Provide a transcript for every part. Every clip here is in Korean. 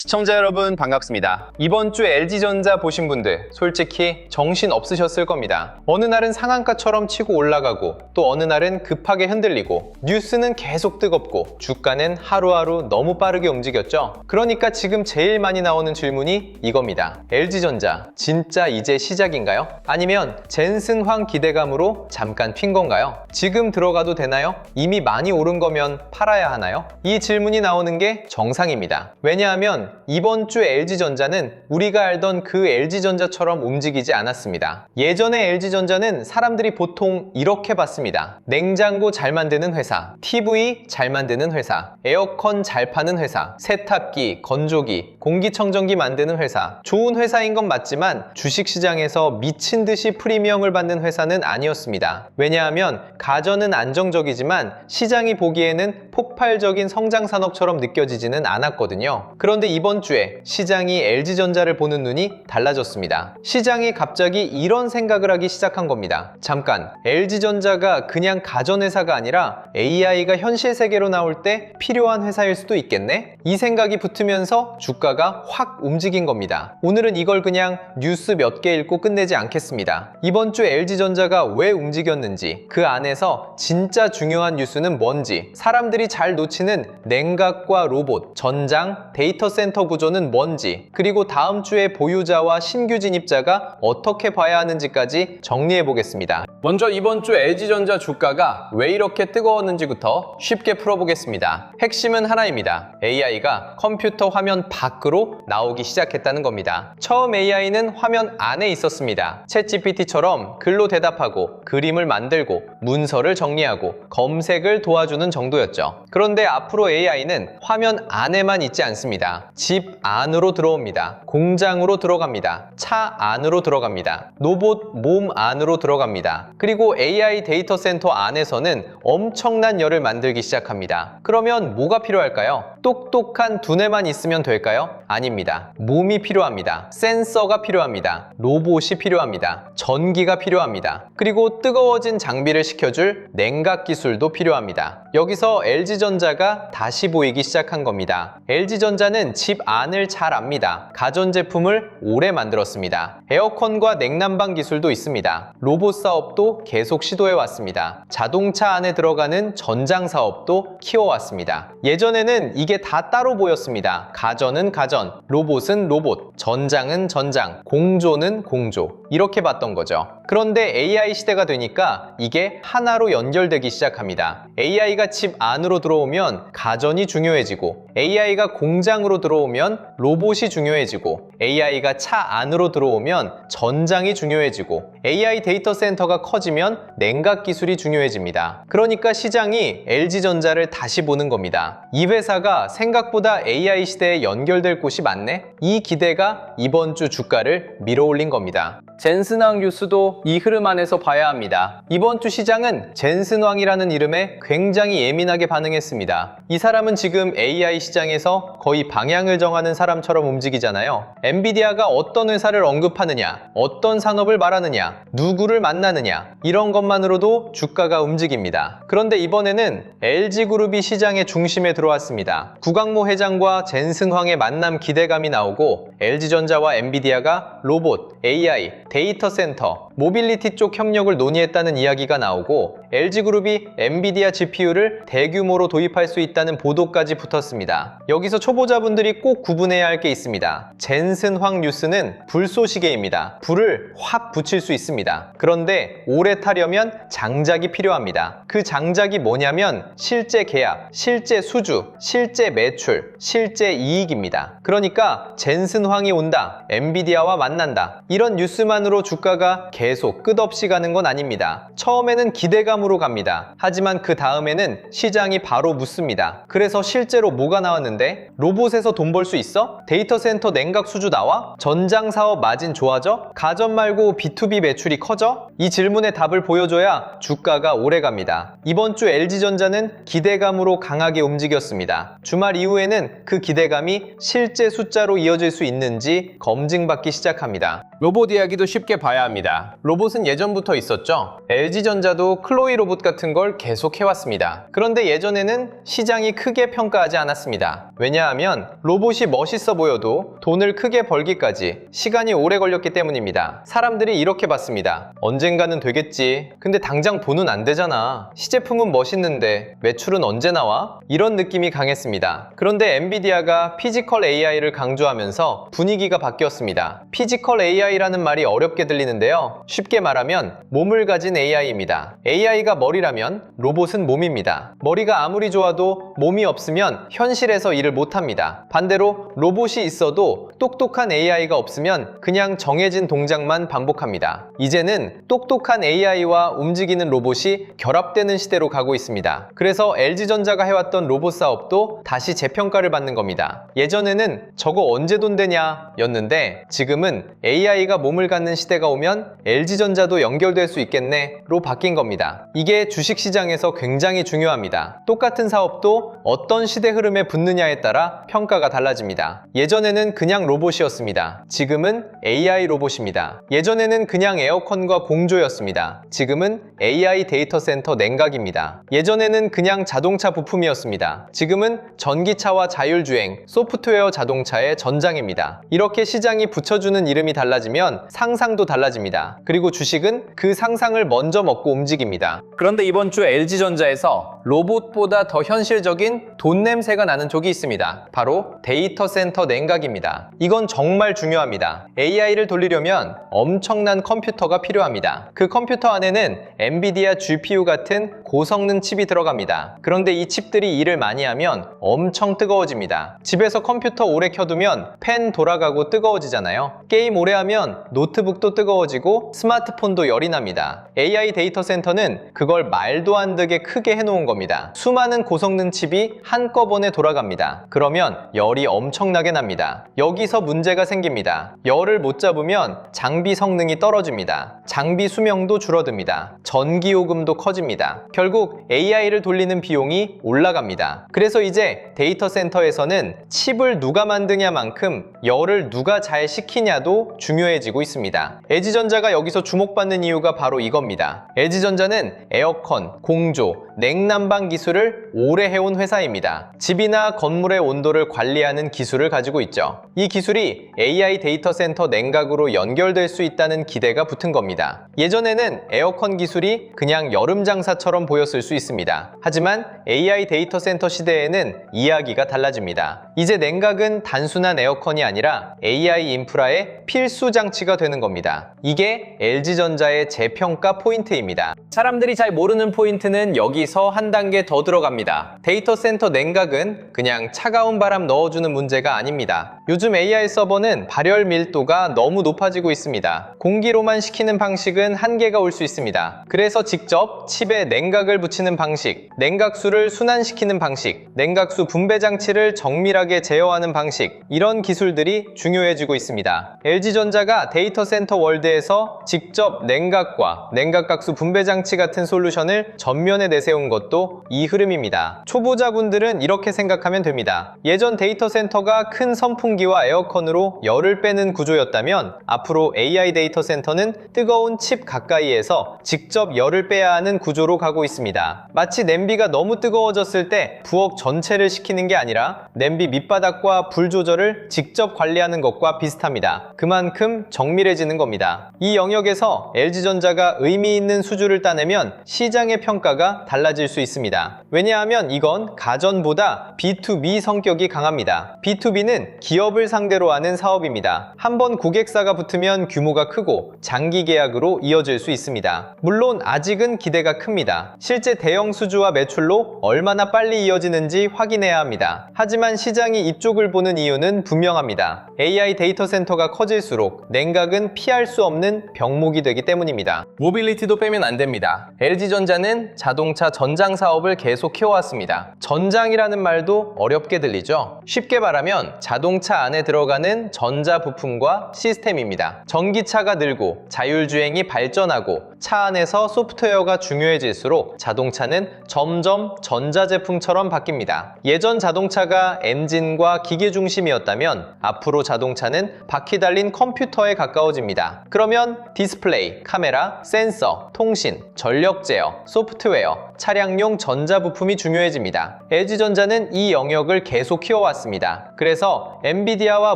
시청자 여러분 반갑습니다. 이번 주 LG전자 보신 분들 솔직히 정신 없으셨을 겁니다. 어느 날은 상한가처럼 치고 올라가고 또 어느 날은 급하게 흔들리고 뉴스는 계속 뜨겁고 주가는 하루하루 너무 빠르게 움직였죠. 그러니까 지금 제일 많이 나오는 질문이 이겁니다. LG전자 진짜 이제 시작인가요? 아니면 젠슨황 기대감으로 잠깐 핀 건가요? 지금 들어가도 되나요? 이미 많이 오른 거면 팔아야 하나요? 이 질문이 나오는 게 정상입니다. 왜냐하면 이번 주 LG전자는 우리가 알던 그 LG전자처럼 움직이지 않았습니다. 예전의 LG전자는 사람들이 보통 이렇게 봤습니다. 냉장고 잘 만드는 회사, TV 잘 만드는 회사, 에어컨 잘 파는 회사, 세탁기, 건조기, 공기청정기 만드는 회사. 좋은 회사인 건 맞지만 주식시장에서 미친 듯이 프리미엄을 받는 회사는 아니었습니다. 왜냐하면 가전은 안정적이지만 시장이 보기에는 폭발적인 성장 산업처럼 느껴지지는 않았거든요. 그런데 이번 주에 시장이 LG전자를 보는 눈이 달라졌습니다. 시장이 갑자기 이런 생각을 하기 시작한 겁니다. 잠깐, LG전자가 그냥 가전회사가 아니라 AI가 현실 세계로 나올 때 필요한 회사일 수도 있겠네? 이 생각이 붙으면서 주가가 확 움직인 겁니다. 오늘은 이걸 그냥 뉴스 몇 개 읽고 끝내지 않겠습니다. 이번 주 LG전자가 왜 움직였는지, 그 안에서 진짜 중요한 뉴스는 뭔지, 사람들이 잘 놓치는 냉각과 로봇, 전장, 데이터 센터 구조는 뭔지, 그리고 다음 주에 보유자와 신규 진입자가 어떻게 봐야 하는지까지 정리해 보겠습니다. 먼저 이번 주 LG전자 주가가 왜 이렇게 뜨거웠는지부터 쉽게 풀어보겠습니다. 핵심은 하나입니다. AI가 컴퓨터 화면 밖으로 나오기 시작했다는 겁니다. 처음 AI는 화면 안에 있었습니다. 챗GPT처럼 글로 대답하고 그림을 만들고 문서를 정리하고 검색을 도와주는 정도였죠. 그런데 앞으로 AI는 화면 안에만 있지 않습니다. 집 안으로 들어옵니다. 공장으로 들어갑니다. 차 안으로 들어갑니다. 로봇 몸 안으로 들어갑니다. 그리고 AI 데이터 센터 안에서는 엄청난 열을 만들기 시작합니다. 그러면 뭐가 필요할까요? 똑똑한 두뇌만 있으면 될까요? 아닙니다. 몸이 필요합니다. 센서가 필요합니다. 로봇이 필요합니다. 전기가 필요합니다. 그리고 뜨거워진 장비를 식혀줄 냉각 기술도 필요합니다. 여기서 LG전자가 다시 보이기 시작한 겁니다. LG전자는 집 안을 잘 압니다. 가전제품을 오래 만들었습니다. 에어컨과 냉난방 기술도 있습니다. 로봇 사업도 계속 시도해왔습니다. 자동차 안에 들어가는 전장 사업도 키워왔습니다. 예전에는 이게 다 따로 보였습니다. 가전은 가전, 로봇은 로봇, 전장은 전장, 공조는 공조, 이렇게 봤던 거죠. 그런데 AI 시대가 되니까 이게 하나로 연결되기 시작합니다. AI가 집 안으로 들어오면 가전이 중요해지고, AI가 공장으로 들어오면 로봇이 중요해지고, AI가 차 안으로 들어오면 전장이 중요해지고, AI 데이터 센터가 커지면 냉각 기술이 중요해집니다. 그러니까 시장이 LG전자를 다시 보는 겁니다. 이 회사가 생각보다 AI 시대에 연결될 곳이 많네? 이 기대가 이번 주 주가를 밀어올린 겁니다. 젠슨황 뉴스도 이 흐름 안에서 봐야 합니다. 이번 주 시장은 젠슨황이라는 이름에 굉장히 예민하게 반응했습니다. 이 사람은 지금 AI 시장에서 거의 방향을 정하는 사람처럼 움직이잖아요. 엔비디아가 어떤 회사를 언급하느냐, 어떤 산업을 말하느냐, 누구를 만나느냐, 이런 것만으로도 주가가 움직입니다. 그런데 이번에는 LG그룹이 시장의 중심에 들어왔습니다. 구강모 회장과 젠슨황의 만남 기대감이 나오고, LG전자와 엔비디아가 로봇, AI, 데이터 센터, 모빌리티 쪽 협력을 논의했다는 이야기가 나오고, LG그룹이 엔비디아 GPU를 대규모로 도입할 수 있다는 보도까지 붙었습니다. 여기서 초보자분들이 꼭 구분해야 할 게 있습니다. 젠슨황 뉴스는 불쏘시개입니다. 불을 확 붙일 수 있습니다. 그런데 오래 타려면 장작이 필요합니다. 그 장작이 뭐냐면 실제 계약, 실제 수주, 실제 매출, 실제 이익입니다. 그러니까 젠슨황이 온다, 엔비디아와 만난다, 이런 뉴스만으로 주가가 계속 끝없이 가는 건 아닙니다. 처음에는 기대감으로 갑니다. 하지만 그 다음에는 시장이 바로 묻습니다. 그래서 실제로 뭐가 나왔는데? 로봇에서 돈 벌 수 있어? 데이터 센터 냉각 수주 나와? 전장 사업 마진 좋아져? 가전 말고 B2B 매출이 커져? 이 질문에 답을 보여줘야 주가가 오래 갑니다. 이번 주 LG전자는 기대감으로 강하게 움직였습니다. 주말 이후에는 그 기대감이 실제 숫자로 이어질 수 있는지 검증받기 시작합니다. 로봇 이야기도 쉽게 봐야 합니다. 로봇은 예전부터 있었죠. LG전자도 클로이 로봇 같은 걸 계속 해왔습니다. 그런데 예전에는 시장이 크게 평가하지 않았습니다. 왜냐하면 로봇이 멋있어 보여도 돈을 크게 벌기까지 시간이 오래 걸렸기 때문입니다. 사람들이 이렇게 봤습니다. 언젠가는 되겠지. 근데 당장 돈은 안 되잖아. 시제품은 멋있는데 매출은 언제 나와? 이런 느낌이 강했습니다. 그런데 엔비디아가 피지컬 AI를 강조하면서 분위기가 바뀌었습니다. 피지컬 AI라는 말이 어렵게 들리는데요. 쉽게 말하면 몸을 가진 AI입니다. AI가 머리라면 로봇은 몸입니다. 머리가 아무리 좋아도 몸이 없으면 현실에서 일을 못합니다. 반대로 로봇이 있어도 똑똑한 AI가 없으면 그냥 정해진 동작만 반복합니다. 이제는 똑똑한 AI와 움직이는 로봇이 결합되는 시대로 가고 있습니다. 그래서 LG전자가 해왔던 로봇 사업도 다시 재평가를 받는 겁니다. 예전에는 저거 언제 돈 되냐 였는데 지금은 AI가 몸을 갖는 시대가 오면 LG전자도 연결될 수 있겠네로 바뀐 겁니다. 이게 주식시장에서 굉장히 중요합니다. 똑같은 사업도 어떤 시대 흐름에 붙느냐에 따라 평가가 달라집니다. 예전에는 그냥 로봇이었습니다. 지금은 AI 로봇입니다. 예전에는 그냥 에어컨과 공조였습니다. 지금은 AI 데이터 센터 냉각입니다. 예전에는 그냥 자동차 부품이었습니다. 지금은 전기차와 자율주행, 소프트웨어 자동차의 전장입니다. 이렇게 시장이 붙여주는 이름이 달라지면 상상도 달라집니다. 그리고 주식은 그 상상을 먼저 먹고 움직입니다. 그런데 이번 주 LG전자에서 로봇보다 더 현실적인 돈 냄새가 나는 쪽이 있습니다. 바로 데이터 센터 냉각입니다. 이건 정말 중요합니다. AI를 돌리려면 엄청난 컴퓨터가 필요합니다. 그 컴퓨터 안에는 엔비디아 GPU 같은 고성능 칩이 들어갑니다. 그런데 이 칩들이 일을 많이 하면 엄청 뜨거워집니다. 집에서 컴퓨터 오래 켜두면 팬 돌아가고 뜨거워지잖아요. 게임 오래 하면 노트북도 뜨거워지고 스마트폰도 열이 납니다. AI 데이터 센터는 그걸 말도 안 되게 크게 해놓은 겁니다. 수많은 고성능 칩이 한꺼번에 돌아갑니다. 그러면 열이 엄청나게 납니다. 여기서 문제가 생깁니다. 열을 못 잡으면 장비 성능이 떨어집니다. 장비 수명도 줄어듭니다. 전기요금도 커집니다. 결국 AI를 돌리는 비용이 올라갑니다. 그래서 이제 데이터 센터에서는 칩을 누가 만드냐만큼 열을 누가 잘 식히냐도 중요해지고 있습니다. LG전자가 여기서 주목받는 이유가 바로 이겁니다. LG전자는 에어컨, 공조, 냉난방 기술을 오래 해온 회사입니다. 집이나 건물의 온도를 관리하는 기술을 가지고 있죠. 이 기술이 AI 데이터 센터 냉각으로 연결될 수 있다는 기대가 붙은 겁니다. 예전에는 에어컨 기술이 그냥 여름 장사처럼 보였을 수 있습니다. 하지만 AI 데이터 센터 시대에는 이야기가 달라집니다. 이제 냉각은 단순한 에어컨이 아니라 AI 인프라의 필수 장치가 되는 겁니다. 이게 LG전자의 재평가 포인트입니다. 사람들이 잘 모르는 포인트는 여기서 한 단계 더 들어갑니다. 데이터 센터 냉각은 그냥 차가운 바람 넣어주는 문제가 아닙니다. 요즘 AI 서버는 발열 밀도가 너무 높아지고 있습니다. 공기로만 식히는 방식은 한계가 올 수 있습니다. 그래서 직접 칩에 냉각을 붙이는 방식, 냉각수를 순환시키는 방식, 냉각수 분배 장치를 정밀하게 제어하는 방식, 이런 기술들이 중요해지고 있습니다. LG전자가 데이터 센터 월드에서 직접 냉각과 냉각각수 분배 장치 같은 솔루션을 전면에 내세운 것도 이 흐름입니다. 초보자분들은 이렇게 생각하면 됩니다. 예전 데이터 센터가 큰 선풍기와 에어컨으로 열을 빼는 구조였다면 앞으로 AI 데이터 센터는 뜨거운 칩 가까이에서 직접 열을 빼야 하는 구조로 가고 있습니다. 마치 냄비가 너무 뜨거워졌을 때 부엌 전체를 식히는 게 아니라 냄비 밑바닥과 불 조절을 직접 관리하는 것과 비슷합니다. 그만큼 정밀해지는 겁니다. 이 영역에서 LG전자가 의미 있는 수주를 따내면 시장의 평가가 달라질 수 있습니다. 왜냐하면 이건 가전보다 B2B 성격이 강합니다. B2B는 기업을 상대로 하는 사업입니다. 한번 고객사가 붙으면 규모가 크고 장기 계약으로 이어질 수 있습니다. 물론 아직은 기대가 큽니다. 실제 대형 수주와 매출로 얼마나 빨리 이어지는지 확인해야 합니다. 하지만 시장이 이쪽을 보는 이유는 분명합니다. AI 데이터 센터가 커질수록 냉각은 피할 수 없는 병목이 되기 때문입니다. 모빌리티도 빼면 안 됩니다. LG전자는 자동차 전장 사업을 계속 해왔습니다. 전장이라는 말도 어렵게 들리죠? 쉽게 말하면 자동차 안에 들어가는 전자 부품과 시스템입니다. 전기차가 늘고 자율주행이 발전하고 차 안에서 소프트웨어가 중요해질수록 바뀔수록 자동차는 점점 전자제품처럼 바뀝니다. 예전 자동차가 엔진과 기계 중심이었다면 앞으로 자동차는 바퀴 달린 컴퓨터에 가까워집니다. 그러면 디스플레이, 카메라, 센서, 통신, 전력 제어, 소프트웨어, 차량용 전자부품이 중요해집니다. LG전자는 이 영역을 계속 키워왔습니다. 그래서 엔비디아와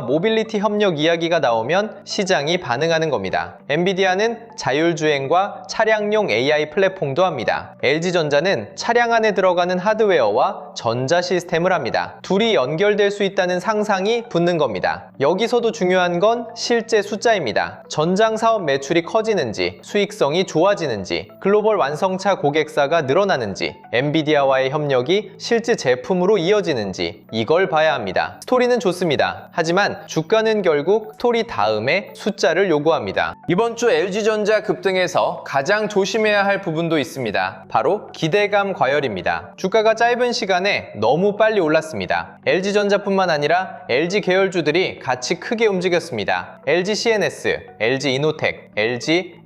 모빌리티 협력 이야기가 나오면 시장이 반응하는 겁니다. 엔비디아는 자율주행과 차량용 AI 플랫폼도 합니다. LG전자는 차량 안에 들어가는 하드웨어와 전자 시스템을 합니다. 둘이 연결될 수 있다는 상상이 붙는 겁니다. 여기서도 중요한 건 실제 숫자입니다. 전장 사업 매출이 커지는지, 수익성이 좋아지는지, 글로벌 완성차 고객사가 늘어나는지, 엔비디아와의 협력이 실제 제품으로 이어지는지 이걸 봐야 합니다. 스토리는 좋습니다. 하지만 주가는 결국 스토리 다음에 숫자를 요구합니다. 이번 주 LG전자 급등에서 가장 조심해야 할 부분도 있습니다. 바로 기대감 과열입니다. 주가가 짧은 시간에 너무 빨리 올랐습니다. LG전자뿐만 아니라 LG 계열주들이 같이 크게 움직였습니다. LG CNS, LG 이노텍,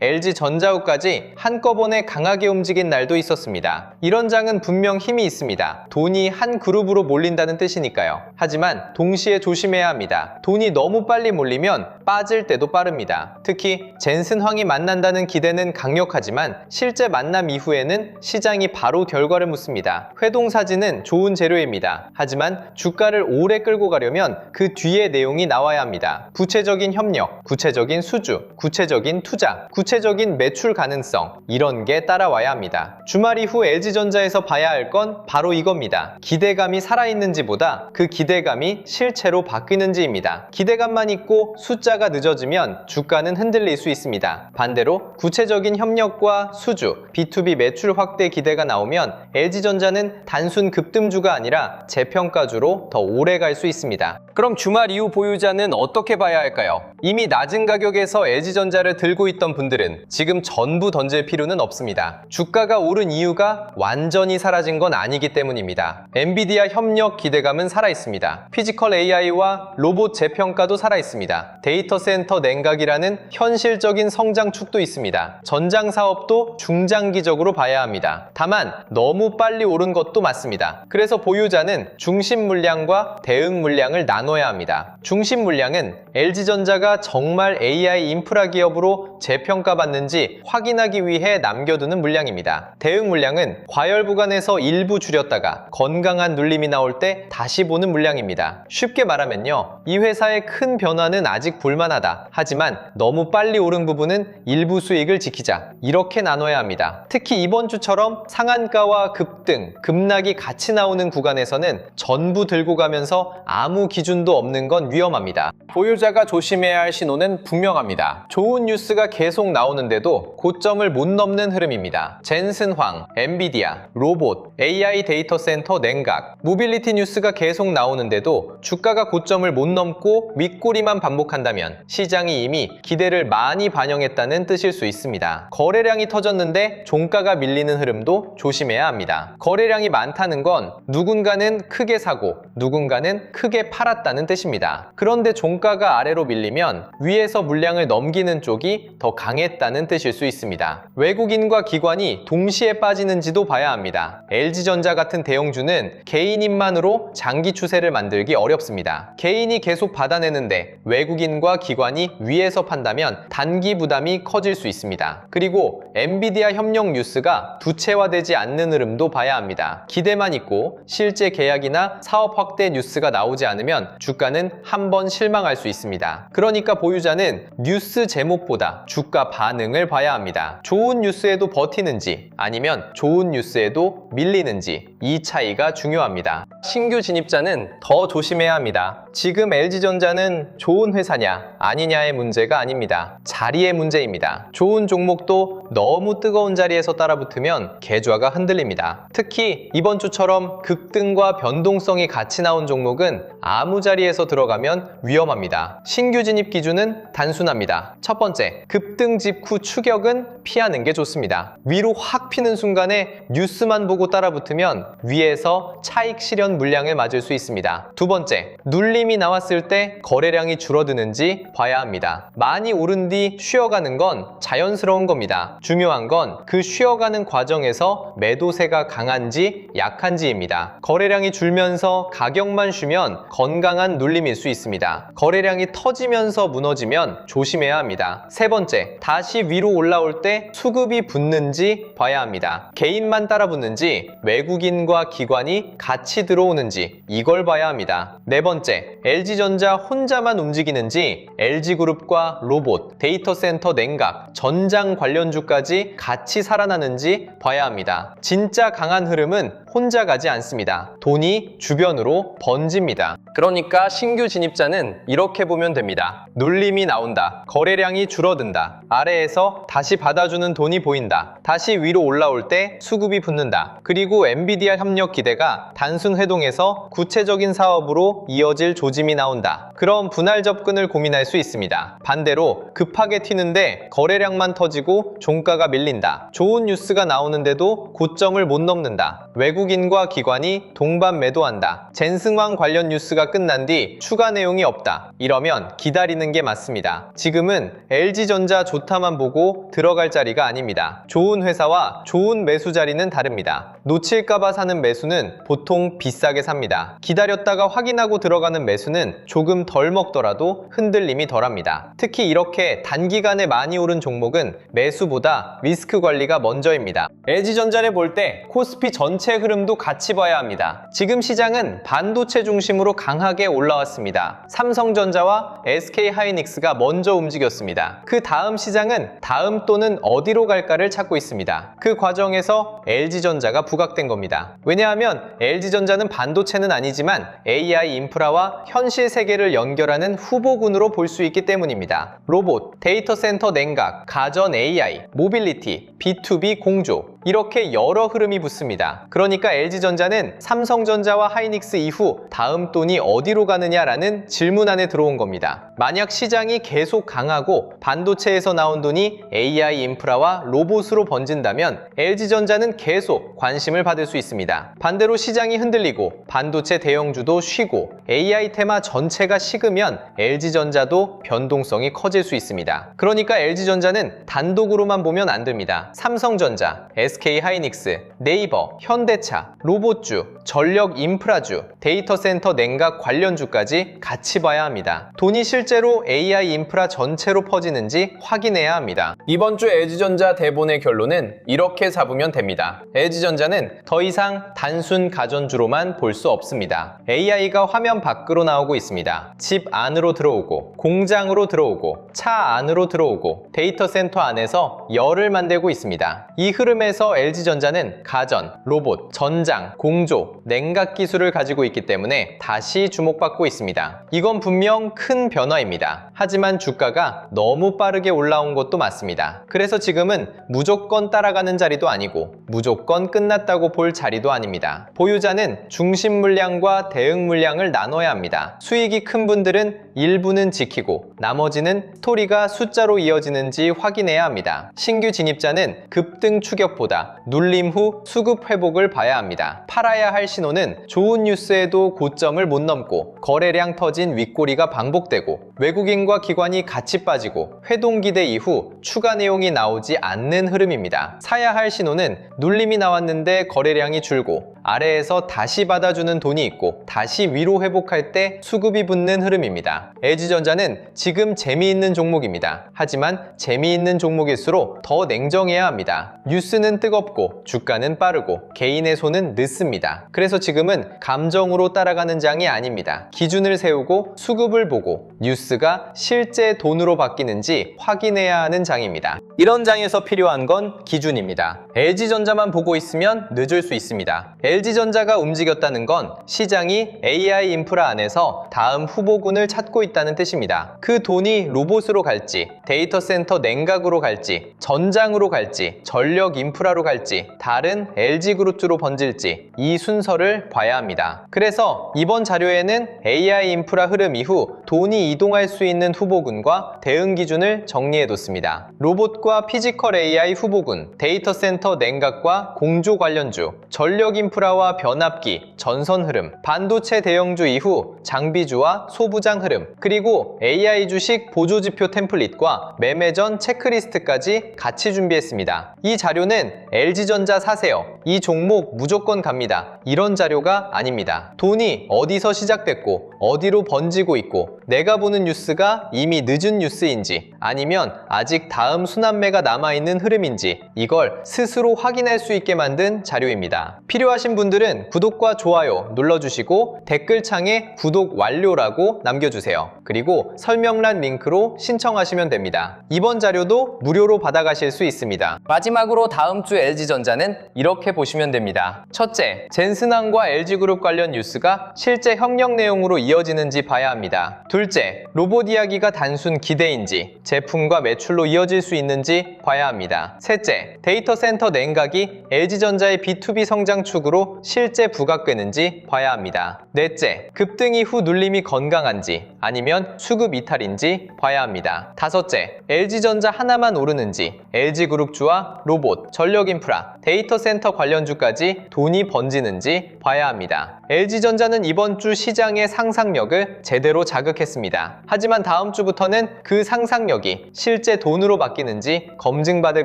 LG전자우까지 한꺼번에 강하게 움직인 날도 있었습니다. 이런 장은 분명 힘이 있습니다. 돈이 한 그룹으로 몰린다는 뜻이니까요. 하지만 동시에 조심해야 합니다. 돈이 너무 빨리 몰리면 빠질 때도 빠릅니다. 특히 젠슨황이 만난다는 기대는 강력하지만 실제 만남 이후에는 시장이 바로 결과를 묻습니다. 회동사진은 좋은 재료입니다. 하지만 주가를 오래 끌고 가려면 그 뒤에 내용이 나와야 합니다. 구체적인 협력, 구체적인 수주, 구체적인 투자, 구체적인 매출 가능성, 이런 게 따라와야 합니다. 주말 이후 LG전자에서 봐야 할 건 바로 이겁니다. 기대감이 살아있는지보다 그 기대감이 실체로 바뀌는지입니다. 기대감만 있고 숫자가 늦어지면 주가는 흔들릴 수 있습니다. 반대로 구체적인 협력과 수주, B2B 매출 확대 기대가 나오면 LG전자는 단순 급등주가 아니라 재평가주로 더 오래 갈 수 있습니다. 그럼 주말 이후 보유자는 어떻게 봐야 할까요? 이미 낮은 가격에서 LG전자를 들고 있던 분들은 지금 전부 던질 필요는 없습니다. 주가가 오른 이유가 완전히 사라진 건 아니기 때문입니다. 엔비디아 협력 기대감은 살아있습니다. 피지컬 AI와 로봇 재평가도 살아있습니다. 데이터 센터 냉각이라는 현실적인 성장축도 있습니다. 전장 사업도 중장기적으로 봐야 합니다. 다만 너무 빨리 오른 것도 맞습니다. 그래서 보유자는 중심 물량과 대응 물량을 나눠야 합니다. 중심 물량은 LG전자가 정말 AI 인프라 기업으로 재평가받는지 확인하기 위해 남겨두는 물량입니다. 대응 물량은 과열 구간에서 일부 줄였다가 건강한 눌림이 나올 때 다시 보는 물량입니다. 쉽게 말하면요, 이 회사의 큰 변화는 아직 볼만하다. 하지만 너무 빨리 오른 부분은 일부 수익을 지키자. 이렇게 나눠야 합니다. 특히 이번 주처럼 상한가와 급등, 급락이 같이 나오는 구간에서는 전부 들고 가면서 아무 기준도 없는 건 위험합니다. 보유자가 조심해야 할 신호는 분명합니다. 좋은 뉴스가 계속 나오는데도 고점을 못 넘는 흐름입니다. 젠슨황, 엔비디아, 로봇, AI 데이터 센터 냉각, 모빌리티 뉴스가 계속 나오는데도 주가가 고점을 못 넘고 윗꼬리만 반복한다면 시장이 이미 기대를 많이 반영했다는 뜻일 수 있습니다. 거래량이 터졌는데 종가가 밀리는 흐름도 조심해야 합니다. 거래량이 많다는 건 누군가는 크게 사고 누군가는 크게 팔았다는 뜻입니다. 그런데 종가가 아래로 밀리면 위에서 물량을 넘기는 쪽이 더 강했다는 뜻일 수 있습니다. 외국인과 기관이 동시에 빠지는지도 봐야 합니다. LG전자 같은 대형주는 개인 힘만으로 장기 추세를 만들기 어렵습니다. 개인이 계속 받아내는데 외국인과 기관이 위에서 판다면 단기 부담이 커질 수 있습니다. 그리고 엔비디아 협력 뉴스가 두체화되지 않는 흐름도 봐야 합니다. 기대만 있고 실제 계약이나 사업 확대 뉴스가 나오지 않으면 주가는 한번 실망할 수 있습니다. 그러니까 보유자는 뉴스 제목보다 주가 반응을 봐야 합니다. 좋은 뉴스에도 버티는지 아니면 좋은 뉴스에도 밀리는지 이 차이가 중요합니다. 신규 진입자는 더 조심해야 합니다. 지금 LG전자는 좋은 회사냐 아니냐의 문제가 아닙니다. 자리의 문제입니다. 좋은 종목도 너무 뜨거운 자리에서 따라붙으면 계좌가 흔들립니다. 특히 이번 주처럼 급등과 변동성이 같이 나온 종목은 아무 자리에서 들어가면 위험합니다. 합니다. 신규 진입 기준은 단순합니다. 첫 번째, 급등 직후 추격은 피하는 게 좋습니다. 위로 확 피는 순간에 뉴스만 보고 따라붙으면 위에서 차익 실현 물량을 맞을 수 있습니다. 두 번째, 눌림이 나왔을 때 거래량이 줄어드는지 봐야 합니다. 많이 오른 뒤 쉬어가는 건 자연스러운 겁니다. 중요한 건 그 쉬어가는 과정에서 매도세가 강한지 약한지입니다. 거래량이 줄면서 가격만 쉬면 건강한 눌림일 수 있습니다. 거래량이 터지면서 무너지면 조심해야 합니다. 세 번째, 다시 위로 올라올 때 수급이 붙는지 봐야 합니다. 개인만 따라붙는지 외국인과 기관이 같이 들어오는지 이걸 봐야 합니다. 네 번째, LG전자 혼자만 움직이는지 LG그룹과 로봇, 데이터센터 냉각, 전장 관련주까지 같이 살아나는지 봐야 합니다. 진짜 강한 흐름은 혼자 가지 않습니다. 돈이 주변으로 번집니다. 그러니까 신규 진입자는 이렇게 보면 됩니다. 눌림이 나온다. 거래량이 줄어든다. 아래에서 다시 받아주는 돈이 보인다. 다시 위로 올라올 때 수급이 붙는다. 그리고 엔비디아 협력 기대가 단순 회동에서 구체적인 사업으로 이어질 조짐이 나온다. 그럼 분할 접근을 고민할 수 있습니다. 반대로 급하게 튀는데 거래량만 터지고 종가가 밀린다. 좋은 뉴스가 나오는데도 고점을 못 넘는다. 외국인과 기관이 동반 매도한다. 젠승왕 관련 뉴스가 끝난 뒤 추가 내용이 없다. 이러면 기다리는 게 맞습니다. 지금은 LG전자 좋다만 보고 들어갈 자리가 아닙니다. 좋은 회사와 좋은 매수 자리는 다릅니다. 놓칠까봐 사는 매수는 보통 비싸게 삽니다. 기다렸다가 확인하고 들어가는 매수는 조금 덜 먹더라도 흔들림이 덜합니다. 특히 이렇게 단기간에 많이 오른 종목은 매수보다 리스크 관리가 먼저입니다. LG전자를 볼 때 코스피 전체 흐름도 같이 봐야 합니다. 지금 시장은 반도체 중심으로 강하게 올라왔습니다. 삼성전자와 SK하이닉스가 먼저 움직였습니다. 그 다음 시장은 다음 또는 어디로 갈까를 찾고 있습니다. 그 과정에서 LG전자가 부각된 겁니다. 왜냐하면 LG전자는 반도체는 아니지만 AI 인프라와 현실 세계를 연결하는 후보군으로 볼 수 있기 때문입니다. 로봇, 데이터 센터 냉각, 가전 AI, 모빌리티, B2B 공조 이렇게 여러 흐름이 붙습니다. 그러니까 LG전자는 삼성전자와 하이닉스 이후 다음 돈이 어디로 가느냐라는 질문 안에 들어온 겁니다. 만약 시장이 계속 강하고 반도체에서 나온 돈이 AI 인프라와 로봇으로 번진다면 LG전자는 계속 관심을 받을 수 있습니다. 반대로 시장이 흔들리고 반도체 대형주도 쉬고 AI 테마 전체가 식으면 LG전자도 변동성이 커질 수 있습니다. 그러니까 LG전자는 단독으로만 보면 안 됩니다. 삼성전자, SK하이닉스, 네이버, 현대차, 로봇주, 전력 인프라주, 데이터 센터 냉각 관련주까지 같이 봐야 합니다. 돈이 실제로 AI 인프라 전체로 퍼지는지 확인해야 합니다. 이번 주 LG전자 대본의 결론은 이렇게 잡으면 됩니다. LG전자는 더 이상 단순 가전주로만 볼 수 없습니다. AI가 화면 밖으로 나오고 있습니다. 집 안으로 들어오고, 공장으로 들어오고, 차 안으로 들어오고, 데이터 센터 안에서 열을 만들고 있습니다. 이 흐름에서 LG전자는 가전, 로봇, 전장, 공조, 냉각 기술을 가지고 있기 때문에 다시 주목받고 있습니다. 이건 분명 큰 변화입니다. 하지만 주가가 너무 빠르게 올라온 것도 맞습니다. 그래서 지금은 무조건 따라가는 자리도 아니고 무조건 끝났다고 볼 자리도 아닙니다. 보유자는 중심 물량과 대응 물량을 나눠야 합니다. 수익이 큰 분들은 일부는 지키고 나머지는 스토리가 숫자로 이어지는지 확인해야 합니다. 신규 진입자는 급등 추격보다 눌림 후 수급 회복을 봐야 합니다. 팔아야 할 신호는 좋은 뉴스에도 고점을 못 넘고 거래량 터진 윗꼬리가 반복되고 외국인과 기관이 같이 빠지고 회동 기대 이후 추가 내용이 나오지 않는 흐름입니다. 사야 할 신호는 눌림이 나왔는데 거래량이 줄고 아래에서 다시 받아주는 돈이 있고 다시 위로 회복할 때 수급이 붙는 흐름입니다. LG전자는 지금 재미있는 종목입니다. 하지만 재미있는 종목일수록 더 냉정해야 합니다. 뉴스는 뜨겁고 주가는 빠르고 개인의 손은 늦습니다. 그래서 지금은 감정으로 따라가는 장이 아닙니다. 기준을 세우고 수급을 보고 뉴스가 실제 돈으로 바뀌는지 확인해야 하는 장입니다. 이런 장에서 필요한 건 기준입니다. LG전자만 보고 있으면 늦을 수 있습니다. LG전자가 움직였다는 건 시장이 AI 인프라 안에서 다음 후보군을 찾고 있다는 뜻입니다. 그 돈이 로봇으로 갈지, 데이터 센터 냉각으로 갈지, 전장으로 갈지, 전력 인프라로 갈지, 다른 LG그룹 주로 번질지 이 순서를 봐야 합니다. 그래서 이번 자료에는 AI 인프라 흐름 이후 돈이 이동할 수 있는 후보군과 대응 기준을 정리해뒀습니다. 로봇과 피지컬 AI 후보군, 데이터 센터 냉각과 공조 관련주, 전력 인프라와 변압기, 전선 흐름, 반도체 대형주 이후 장비주와 소부장 흐름, 그리고 AI 주식 보조지표 템플릿과 매매 전 체크리스트까지 같이 준비했습니다. 이 자료는 LG전자 사세요, 이 종목 무조건 갑니다, 이런 자료가 아닙니다. 돈이 어디서 시작됐고 어디로 번지고 있고 내가 보는 뉴스가 이미 늦은 뉴스인지 아니면 아직 다음 순환매가 남아있는 흐름인지 이걸 스스로 확인할 수 있게 만든 자료입니다. 필요하신 분들은 구독과 좋아요 눌러주시고 댓글창에 구독 완료라고 남겨주세요. 그리고 설명란 링크로 신청하시면 됩니다. 이번 자료도 무료로 받아가실 수 있습니다. 마지막으로 다음 주 LG전자는 이렇게 보시면 됩니다. 첫째, 젠슨항과 LG그룹 관련 뉴스가 실제 협력 내용으로 이어지는지 봐야 합니다. 둘째, 로봇 이야기가 단순 기대인지 제품과 매출로 이어질 수 있는지 봐야 합니다. 셋째, 데이터 센터 냉각이 LG전자의 B2B 성장축으로 실제 부각되는지 봐야 합니다. 넷째, 급등 이후 눌림이 건강한지 아니면 수급 이탈인지 봐야 합니다. 다섯째, LG전자 하나만 오르는지 LG그룹주와 로봇, 전력인프라, 데이터 센터 관련주까지 돈이 번지는지 봐야 합니다. LG전자는 이번 주 시장의 상상력을 제대로 자극했습니다. 하지만 다음 주부터는 그 상상력이 실제 돈으로 바뀌는지 검증받을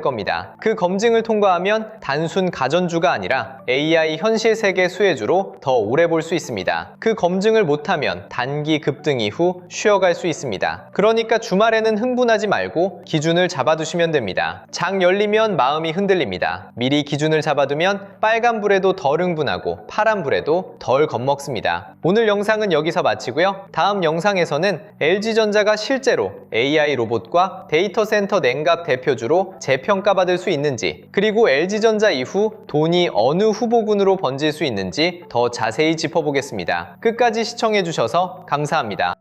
겁니다. 그 검증을 통과하면 단순 가전주가 아니라 AI 현실 세계 수혜주로 더 오래 볼 수 있습니다. 그 검증을 못하면 단기 급등 이후 쉬어갈 수 있습니다. 그러니까 주말에는 흥분하지 말고 기준을 잡아두시면 됩니다. 장 열리면 마음이 흔들립니다. 미리 기준을 잡아두면 빨간불에도 덜 흥분하고 파란불에도 덜 겁먹습니다. 오늘 영상은 여기서 마치고요. 다음 영상에서는 LG전자가 실제로 AI 로봇과 데이터 센터 냉각 대표주로 재평가받을 수 있는지, 그리고 LG전자 이후 돈이 어느 후보군으로 번질 수 있는지 더 자세히 짚어보겠습니다. 끝까지 시청해주셔서 감사합니다.